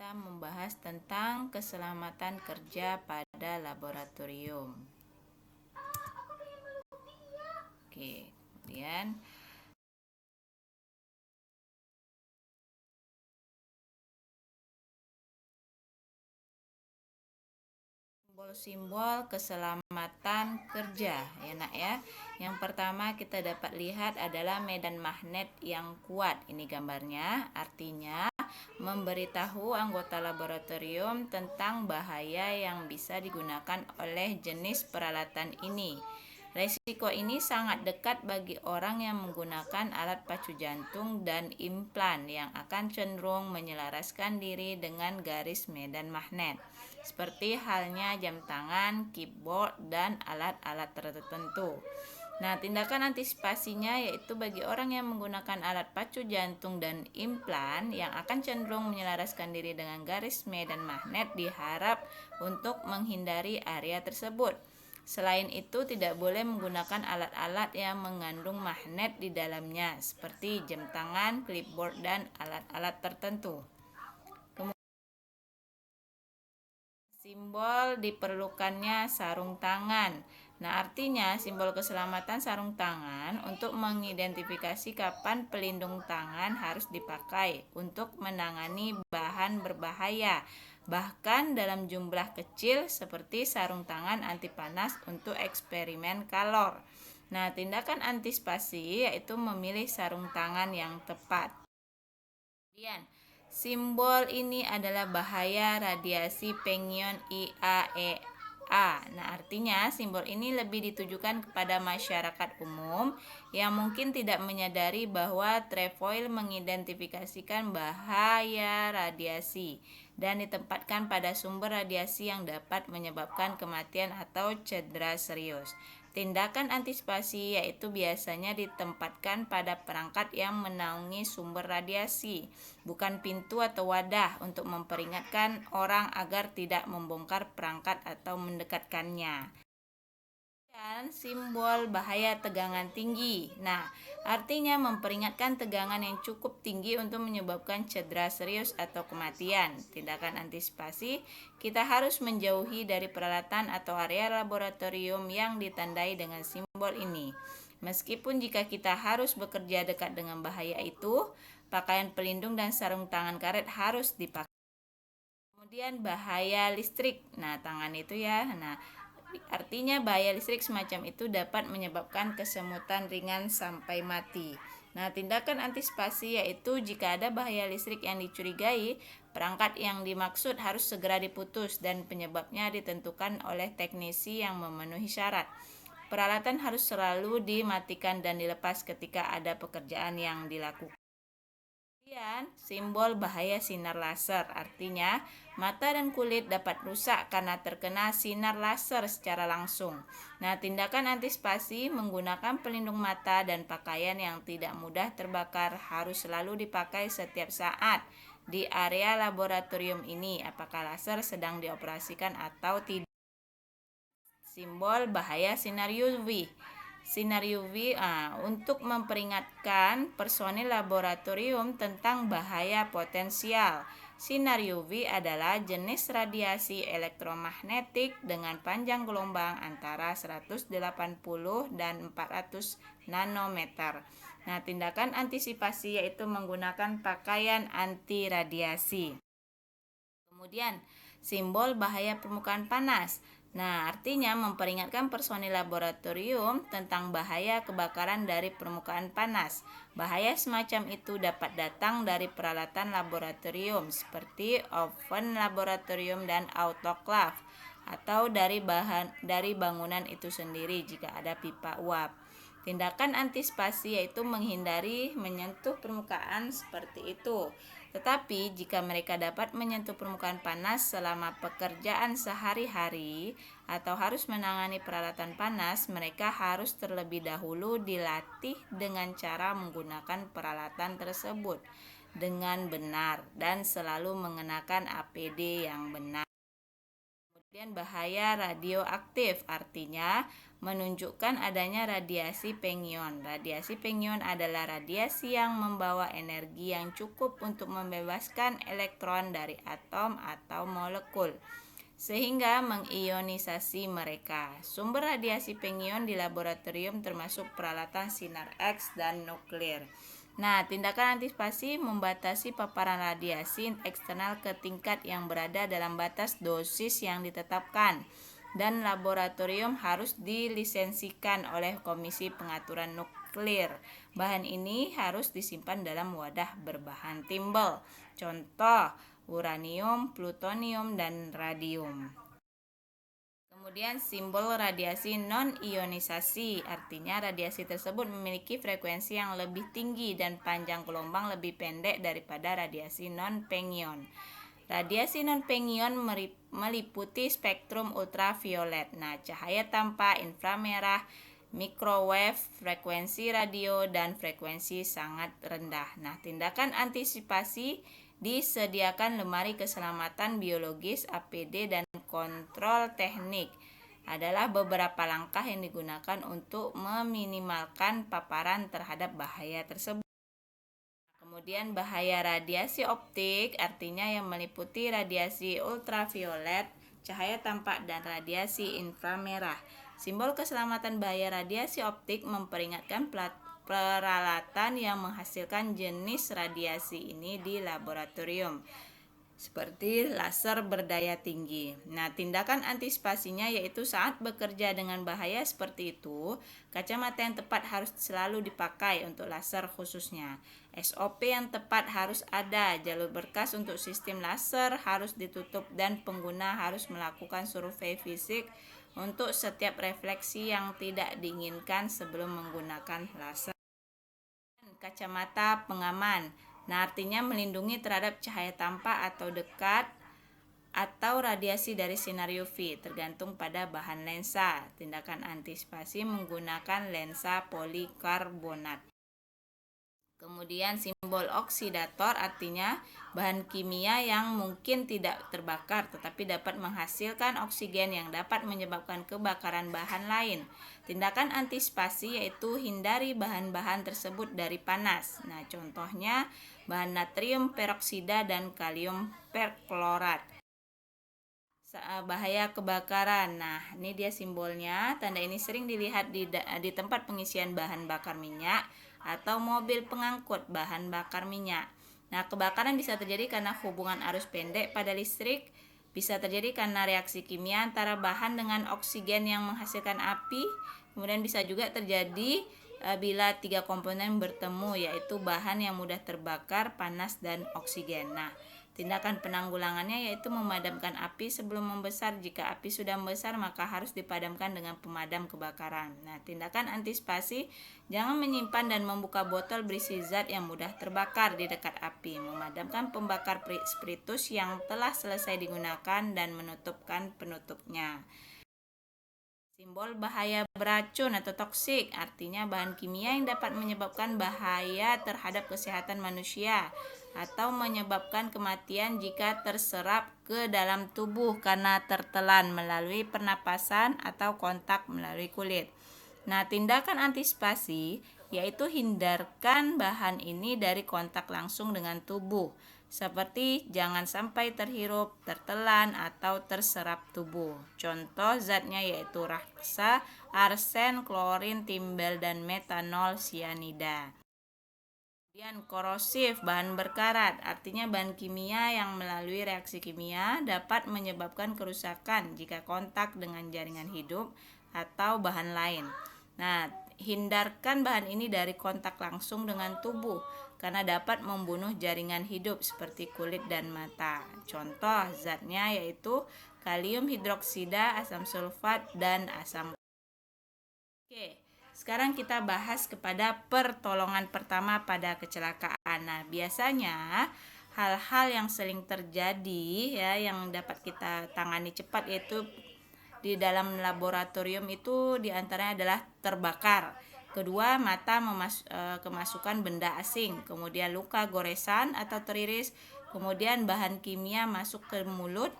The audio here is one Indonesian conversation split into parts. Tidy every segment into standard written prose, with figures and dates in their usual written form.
Kita membahas tentang keselamatan kerja pada laboratorium. Oke, kemudian simbol-simbol keselamatan kerja ya nak ya. Yang pertama kita dapat lihat adalah medan magnet yang kuat. Ini gambarnya, artinya memberitahu anggota laboratorium tentang bahaya yang bisa digunakan oleh jenis peralatan ini. Resiko ini sangat dekat bagi orang yang menggunakan alat pacu jantung dan implan yang akan cenderung menyelaraskan diri dengan garis medan magnet, seperti halnya jam tangan, keyboard, dan alat-alat tertentu. Nah, tindakan antisipasinya yaitu bagi orang yang menggunakan alat pacu jantung dan implan yang akan cenderung menyelaraskan diri dengan garis medan magnet diharap untuk menghindari area tersebut. Selain itu, tidak boleh menggunakan alat-alat yang mengandung magnet di dalamnya, seperti jam tangan, clipboard, dan alat-alat tertentu. Simbol diperlukannya sarung tangan. Nah, artinya simbol keselamatan sarung tangan untuk mengidentifikasi kapan pelindung tangan harus dipakai untuk menangani bahan berbahaya, bahkan dalam jumlah kecil seperti sarung tangan anti panas untuk eksperimen kalor. Nah, tindakan antisipasi yaitu memilih sarung tangan yang tepat. Kemudian, simbol ini adalah bahaya radiasi Pengion IAEA. Nah, artinya simbol ini lebih ditujukan kepada masyarakat umum yang mungkin tidak menyadari bahwa trefoil mengidentifikasikan bahaya radiasi dan ditempatkan pada sumber radiasi yang dapat menyebabkan kematian atau cedera serius. Tindakan antisipasi yaitu biasanya ditempatkan pada perangkat yang menaungi sumber radiasi, bukan pintu atau wadah, untuk memperingatkan orang agar tidak membongkar perangkat atau mendekatkannya. Dan simbol bahaya tegangan tinggi. Nah, artinya memperingatkan tegangan yang cukup tinggi untuk menyebabkan cedera serius atau kematian. Tindakan antisipasi, kita harus menjauhi dari peralatan atau area laboratorium yang ditandai dengan simbol ini. Meskipun jika kita harus bekerja dekat dengan bahaya itu, pakaian pelindung dan sarung tangan karet harus dipakai. Kemudian bahaya listrik. Nah, tangan itu ya. Nah, artinya bahaya listrik semacam itu dapat menyebabkan kesemutan ringan sampai mati. Nah, tindakan antisipasi yaitu jika ada bahaya listrik yang dicurigai, perangkat yang dimaksud harus segera diputus dan penyebabnya ditentukan oleh teknisi yang memenuhi syarat. Peralatan harus selalu dimatikan dan dilepas ketika ada pekerjaan yang dilakukan. Kemudian, simbol bahaya sinar laser, artinya mata dan kulit dapat rusak karena terkena sinar laser secara langsung. Nah, tindakan antisipasi menggunakan pelindung mata dan pakaian yang tidak mudah terbakar harus selalu dipakai setiap saat di area laboratorium ini, apakah laser sedang dioperasikan atau tidak. Simbol bahaya sinar UV. Sinar UV untuk memperingatkan personil laboratorium tentang bahaya potensial. Sinar UV adalah jenis radiasi elektromagnetik dengan panjang gelombang antara 180 dan 400 nanometer. Nah, tindakan antisipasi yaitu menggunakan pakaian anti radiasi. Kemudian, simbol bahaya permukaan panas. Nah, artinya memperingatkan personil laboratorium tentang bahaya kebakaran dari permukaan panas. Bahaya semacam itu dapat datang dari peralatan laboratorium seperti oven laboratorium dan autoclave, atau dari bangunan itu sendiri jika ada pipa uap. Tindakan antisipasi yaitu menghindari menyentuh permukaan seperti itu. Tetapi jika mereka dapat menyentuh permukaan panas selama pekerjaan sehari-hari atau harus menangani peralatan panas, mereka harus terlebih dahulu dilatih dengan cara menggunakan peralatan tersebut dengan benar dan selalu mengenakan APD yang benar. Kemudian bahaya radioaktif, artinya menunjukkan adanya radiasi pengion. Radiasi pengion adalah radiasi yang membawa energi yang cukup untuk membebaskan elektron dari atom atau molekul, sehingga mengionisasi mereka. Sumber radiasi pengion di laboratorium termasuk peralatan sinar X dan nuklir. Nah, tindakan antisipasi membatasi paparan radiasi eksternal ke tingkat yang berada dalam batas dosis yang ditetapkan, dan laboratorium harus dilisensikan oleh Komisi Pengaturan Nuklir. Bahan ini harus disimpan dalam wadah berbahan timbel. Contoh, uranium, plutonium, dan radium. Kemudian simbol radiasi non-ionisasi, artinya radiasi tersebut memiliki frekuensi yang lebih tinggi dan panjang gelombang lebih pendek daripada radiasi non-pengion. Radiasi non-pengion meliputi spektrum ultraviolet, cahaya tanpa, inframerah, microwave, frekuensi radio, dan frekuensi sangat rendah. Tindakan antisipasi disediakan lemari keselamatan biologis, APD, dan kontrol teknik adalah beberapa langkah yang digunakan untuk meminimalkan paparan terhadap bahaya tersebut. Kemudian bahaya radiasi optik, artinya yang meliputi radiasi ultraviolet, cahaya tampak, dan radiasi inframerah. Simbol keselamatan bahaya radiasi optik memperingatkan peralatan yang menghasilkan jenis radiasi ini di laboratorium, seperti laser berdaya tinggi. Tindakan antisipasinya yaitu saat bekerja dengan bahaya seperti itu, kacamata yang tepat harus selalu dipakai untuk laser khususnya. SOP yang tepat harus ada, jalur berkas untuk sistem laser harus ditutup, dan pengguna harus melakukan survei fisik untuk setiap refleksi yang tidak diinginkan sebelum menggunakan laser. Kacamata pengaman, artinya melindungi terhadap cahaya tampak atau dekat atau radiasi dari sinar UV, tergantung pada bahan lensa. Tindakan antisipasi menggunakan lensa polikarbonat. Kemudian simbol oksidator, artinya bahan kimia yang mungkin tidak terbakar tetapi dapat menghasilkan oksigen yang dapat menyebabkan kebakaran bahan lain. Tindakan antisipasi yaitu hindari bahan-bahan tersebut dari panas. Contohnya bahan natrium peroksida dan kalium perklorat. Bahaya kebakaran. Ini dia simbolnya. Tanda ini sering dilihat di tempat pengisian bahan bakar minyak atau mobil pengangkut bahan bakar minyak. Kebakaran bisa terjadi karena hubungan arus pendek pada listrik, bisa terjadi karena reaksi kimia antara bahan dengan oksigen yang menghasilkan api. Kemudian bisa juga terjadi bila tiga komponen bertemu, yaitu bahan yang mudah terbakar, panas, dan oksigen. Tindakan penanggulangannya yaitu memadamkan api sebelum membesar. Jika api sudah membesar, maka harus dipadamkan dengan pemadam kebakaran. Tindakan antisipasi, jangan menyimpan dan membuka botol berisi zat yang mudah terbakar di dekat api. Memadamkan pembakar spiritus yang telah selesai digunakan dan menutupkan penutupnya. Simbol bahaya beracun atau toksik, artinya bahan kimia yang dapat menyebabkan bahaya terhadap kesehatan manusia atau menyebabkan kematian jika terserap ke dalam tubuh karena tertelan melalui pernapasan atau kontak melalui kulit. Tindakan antisipasi yaitu hindarkan bahan ini dari kontak langsung dengan tubuh, seperti jangan sampai terhirup, tertelan, atau terserap tubuh. Contoh zatnya yaitu raksa, arsen, klorin, timbal, dan metanol sianida. Kemudian korosif, bahan berkarat, artinya bahan kimia yang melalui reaksi kimia dapat menyebabkan kerusakan jika kontak dengan jaringan hidup atau bahan lain. Hindarkan bahan ini dari kontak langsung dengan tubuh karena dapat membunuh jaringan hidup seperti kulit dan mata. Contoh zatnya yaitu kalium hidroksida, asam sulfat, dan asam. Sekarang kita bahas kepada pertolongan pertama pada kecelakaan. Biasanya hal-hal yang sering terjadi yang dapat kita tangani cepat yaitu di dalam laboratorium itu diantaranya adalah terbakar. Kedua, mata kemasukan benda asing. Kemudian luka goresan atau teriris. Kemudian bahan kimia masuk ke mulut.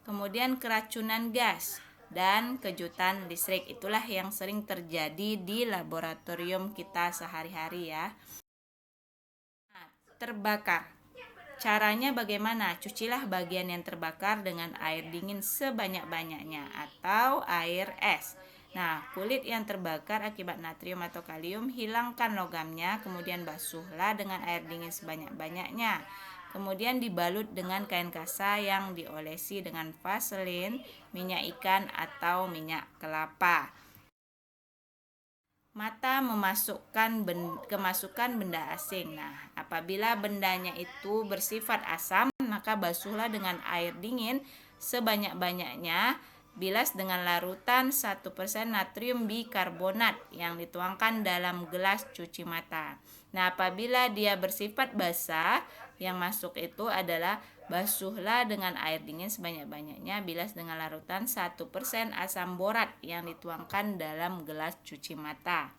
kemudian keracunan gas, dan kejutan listrik. Itulah yang sering terjadi di laboratorium kita sehari-hari ya. Nah, terbakar. Caranya bagaimana? Cucilah bagian yang terbakar dengan air dingin sebanyak-banyaknya atau air es. Nah, kulit yang terbakar akibat natrium atau kalium, hilangkan logamnya, kemudian basuhlah dengan air dingin sebanyak-banyaknya. Kemudian dibalut dengan kain kasa yang diolesi dengan vaselin, minyak ikan atau minyak kelapa. Mata kemasukan benda asing. Nah, apabila bendanya itu bersifat asam, maka basuhlah dengan air dingin sebanyak-banyaknya. Bilas dengan larutan 1% natrium bikarbonat yang dituangkan dalam gelas cuci mata. Nah, apabila dia bersifat basah, yang masuk itu adalah basuhlah dengan air dingin sebanyak-banyaknya, bilas dengan larutan 1% asam borat yang dituangkan dalam gelas cuci mata.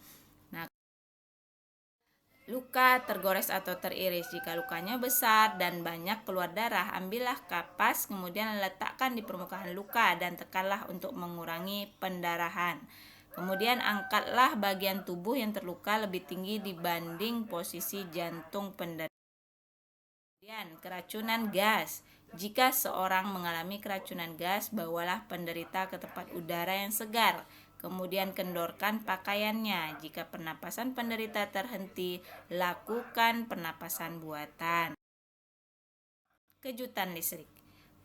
Nah, luka tergores atau teriris. Jika lukanya besar dan banyak keluar darah, ambillah kapas, kemudian letakkan di permukaan luka dan tekanlah untuk mengurangi pendarahan. Kemudian angkatlah bagian tubuh yang terluka lebih tinggi dibanding posisi jantung penderita. Kemudian keracunan gas. Jika seorang mengalami keracunan gas, bawalah penderita ke tempat udara yang segar. Kemudian kendorkan pakaiannya. Jika pernapasan penderita terhenti, lakukan pernapasan buatan. Kejutan listrik.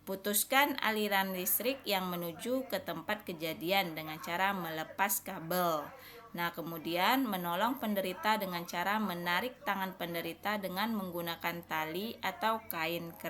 Putuskan aliran listrik yang menuju ke tempat kejadian dengan cara melepas kabel. Nah, kemudian menolong penderita dengan cara menarik tangan penderita dengan menggunakan tali atau kain keras.